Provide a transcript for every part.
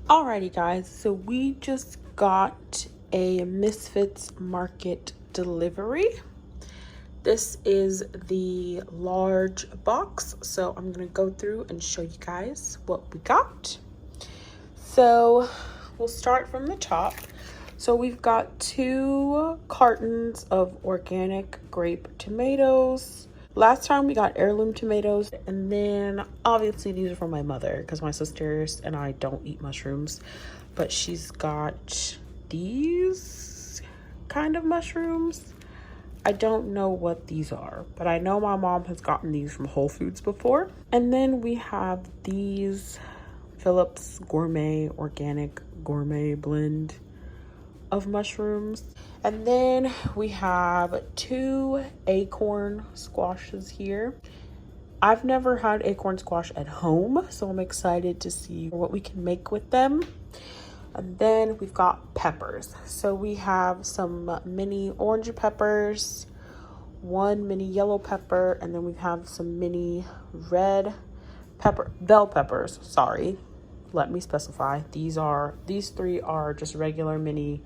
Alrighty guys, so we just got a Misfits Market delivery. This is the large box, so I'm gonna go through and show you guys what we got. So we'll start from the top. So we've got 2 cartons of organic grape tomatoes. Last time we got heirloom tomatoes, and then obviously these are from my mother because my sisters and I don't eat mushrooms, but she's got these kind of mushrooms. I don't know what these are, but I know my mom has gotten these from Whole Foods before. And then we have these Phillips Gourmet Organic Gourmet Blend of mushrooms. And then we have 2 acorn squashes here. I've never had acorn squash at home, so I'm excited to see what we can make with them. And then we've got peppers. So we have some mini orange peppers, 1 mini yellow pepper, and then we have some mini red pepper, bell peppers, sorry. Let me specify. These 3 are just regular mini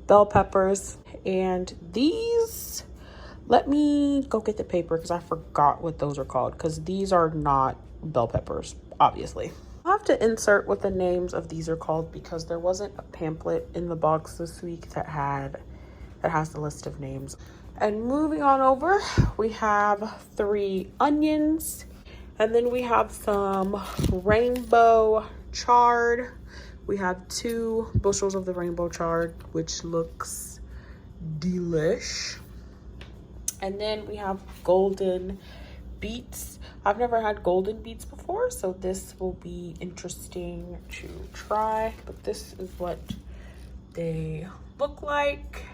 bell peppers. And these, let me go get the paper because I forgot what those are called, because these are not bell peppers, obviously. I'll have to insert what the names of these are called because there wasn't a pamphlet in the box this week that has the list of names. And moving on over, we have 3 onions, and then we have some rainbow chard. We have 2 bushels of the rainbow chard, which looks delish. And then we have golden beets. I've never had golden beets before, so this will be interesting to try. But this is what they look like.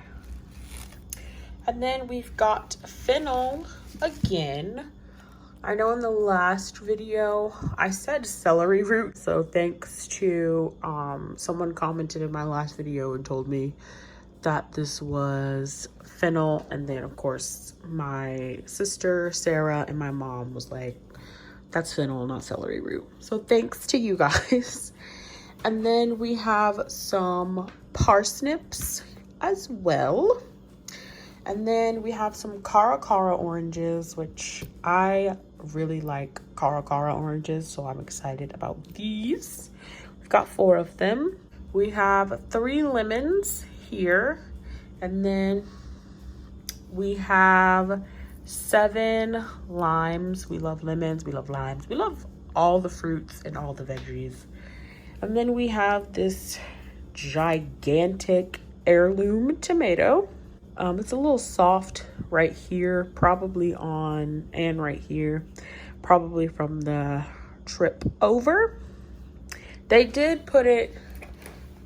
And then we've got fennel again. I know in the last video I said celery root, so thanks to someone commented in my last video and told me that this was fennel, and then of course my sister Sarah and my mom was like, that's fennel, not celery root. So thanks to you guys. And then we have some parsnips as well. And then we have some Cara oranges, which I really like Cara oranges, so I'm excited about these. We've got 4 of them. We have 3 lemons here, and then we have 7 limes. We love lemons, we love limes, we love all the fruits and all the veggies. And then we have this gigantic heirloom tomato. It's a little soft right here, probably on, and right here, probably from the trip over. They did put it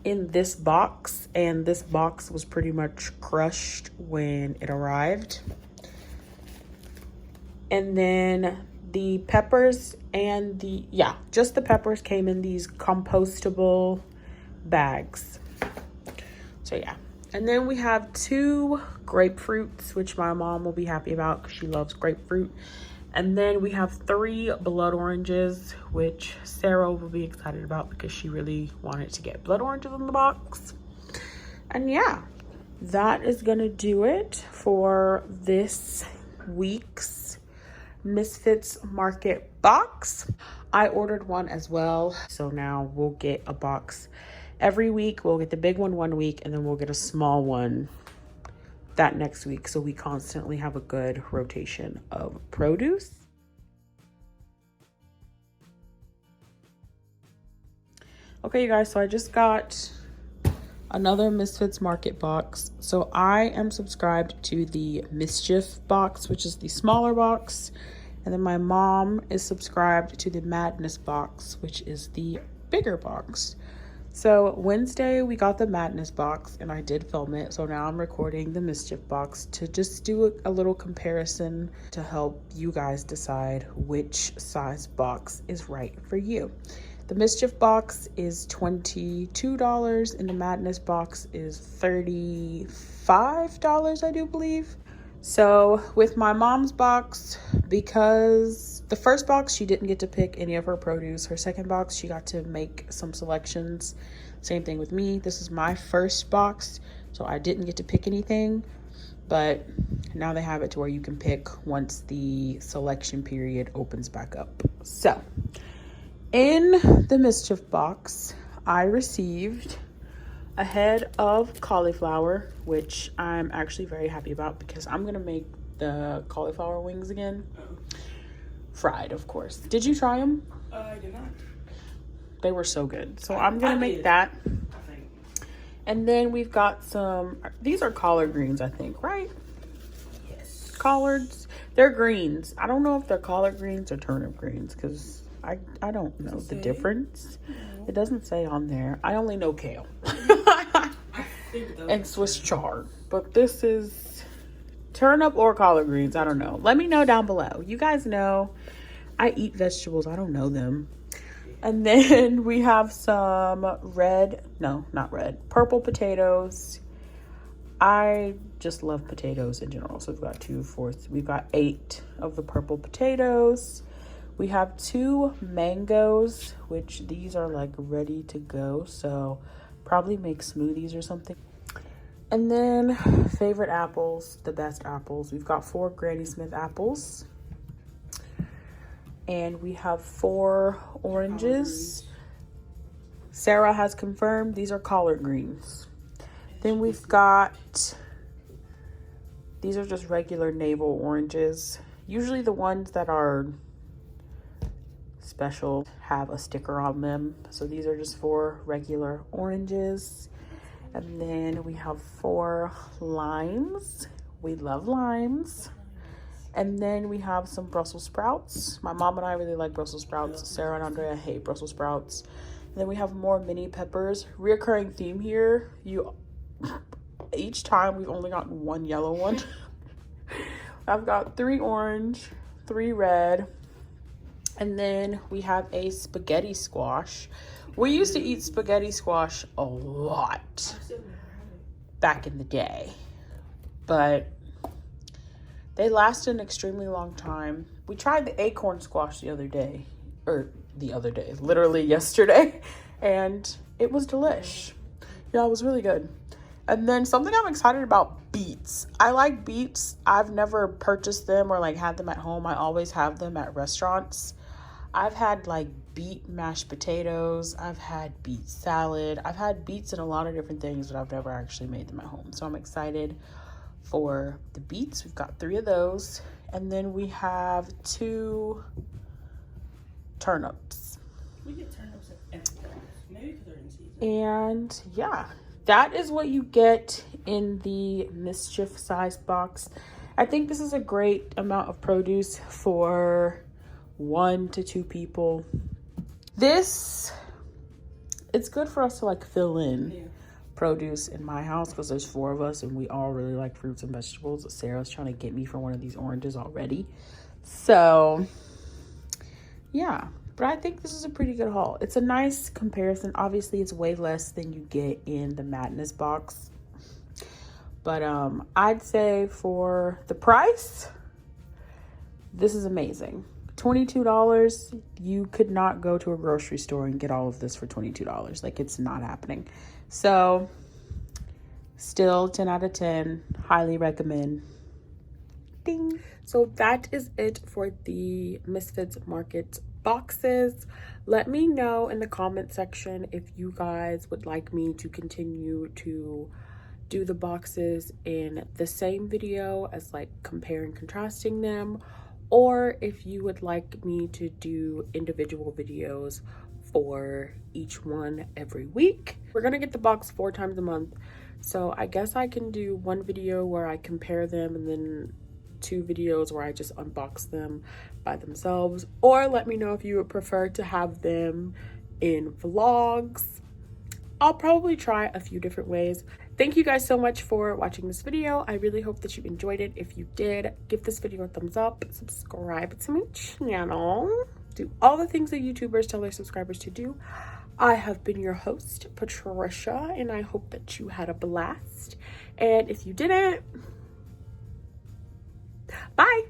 in this box, and this box was pretty much crushed when it arrived. And then the peppers and just the peppers came in these compostable bags. So yeah. And then we have 2 grapefruits, which my mom will be happy about because she loves grapefruit. And then we have 3 blood oranges, which Sarah will be excited about because she really wanted to get blood oranges in the box. And yeah, that is gonna do it for this week's Misfits Market box. I ordered one as well, so now we'll get a box every week. We'll get the big one week, and then we'll get a small one that next week, so we constantly have a good rotation of produce. Okay, you guys, so I just got another Misfits Market box. So I am subscribed to the Mischief box, which is the smaller box, and then my mom is subscribed to the Madness box, which is the bigger box. So Wednesday we got the Madness box, and I did film it. So now I'm recording the Mischief box to just do a little comparison to help you guys decide which size box is right for you. The Mischief box is $22 and the Madness box is $35, I do believe. So with my mom's box, because The first box, she didn't get to pick any of her produce. Her second box, she got to make some selections. Same thing with me. This is my first box, so I didn't get to pick anything. But now they have it to where you can pick once the selection period opens back up. So in the Mischief box, I received a head of cauliflower, which I'm actually very happy about because I'm gonna make the cauliflower wings again. Fried, of course. Did you try them? I did not. They were so good. So I'm gonna make that. And then we've got some, these are collard greens, I think, right? Yes. Collards. They're greens. I don't know if they're collard greens or turnip greens because I don't know the difference. No. It doesn't say on there. I only know kale. And Swiss chard. But this is turnip or collard greens. I don't know. Let me know down below. You guys know I eat vegetables. I don't know them. And then we have some purple potatoes. I just love potatoes in general. So we've got we've got 8 of the purple potatoes. We have 2 mangoes, which these are like ready to go. So probably make smoothies or something. And then favorite apples, the best apples. We've got 4 Granny Smith apples. And we have 4 oranges. Sarah has confirmed these are collard greens. Then we've got, these are just regular navel oranges. Usually the ones that are special have a sticker on them. So these are just 4 regular oranges. And then we have 4 limes. We love limes. And then we have some Brussels sprouts. My mom and I really like Brussels sprouts. Sarah and Andrea hate Brussels sprouts. And then we have more mini peppers. Reoccurring theme here. Each time we've only gotten 1 yellow one. I've got 3 orange, 3 red. And then we have a spaghetti squash. We used to eat spaghetti squash a lot back in the day. But they last an extremely long time. We tried the acorn squash literally yesterday, and it was delish. Yeah, it was really good. And then something I'm excited about, beets. I like beets. I've never purchased them or like had them at home. I always have them at restaurants. I've had like beet mashed potatoes. I've had beet salad. I've had beets in a lot of different things, but I've never actually made them at home. So I'm excited for the beets. We've got 3 of those. And then we have 2 turnips. We get turnips at every place. Maybe because they're in season. And yeah, that is what you get in the Mischief size box. I think this is a great amount of produce for 1 to 2 people. It's good for us to like fill in produce in my house because there's 4 of us and we all really like fruits and vegetables. Sarah's trying to get me for one of these oranges already. So yeah, but I think this is a pretty good haul. It's a nice comparison. Obviously it's way less than you get in the Madness box, but I'd say for the price, this is amazing. $22. You could not go to a grocery store and get all of this for $22. Like, it's not happening. So still 10 out of 10. Highly recommend. Ding. So that is it for the Misfits Market boxes. Let me know in the comment section if you guys would like me to continue to do the boxes in the same video as like comparing, contrasting them, or if you would like me to do individual videos for each one every week. We're gonna get the box 4 times a month, so I guess I can do 1 video where I compare them and then 2 videos where I just unbox them by themselves, or let me know if you would prefer to have them in vlogs. I'll probably try a few different ways. Thank you guys so much for watching this video. I really hope that you enjoyed it. If you did, give this video a thumbs up, subscribe to my channel, do all the things that YouTubers tell their subscribers to do. I have been your host, Patricia, and I hope that you had a blast. And if you didn't, bye.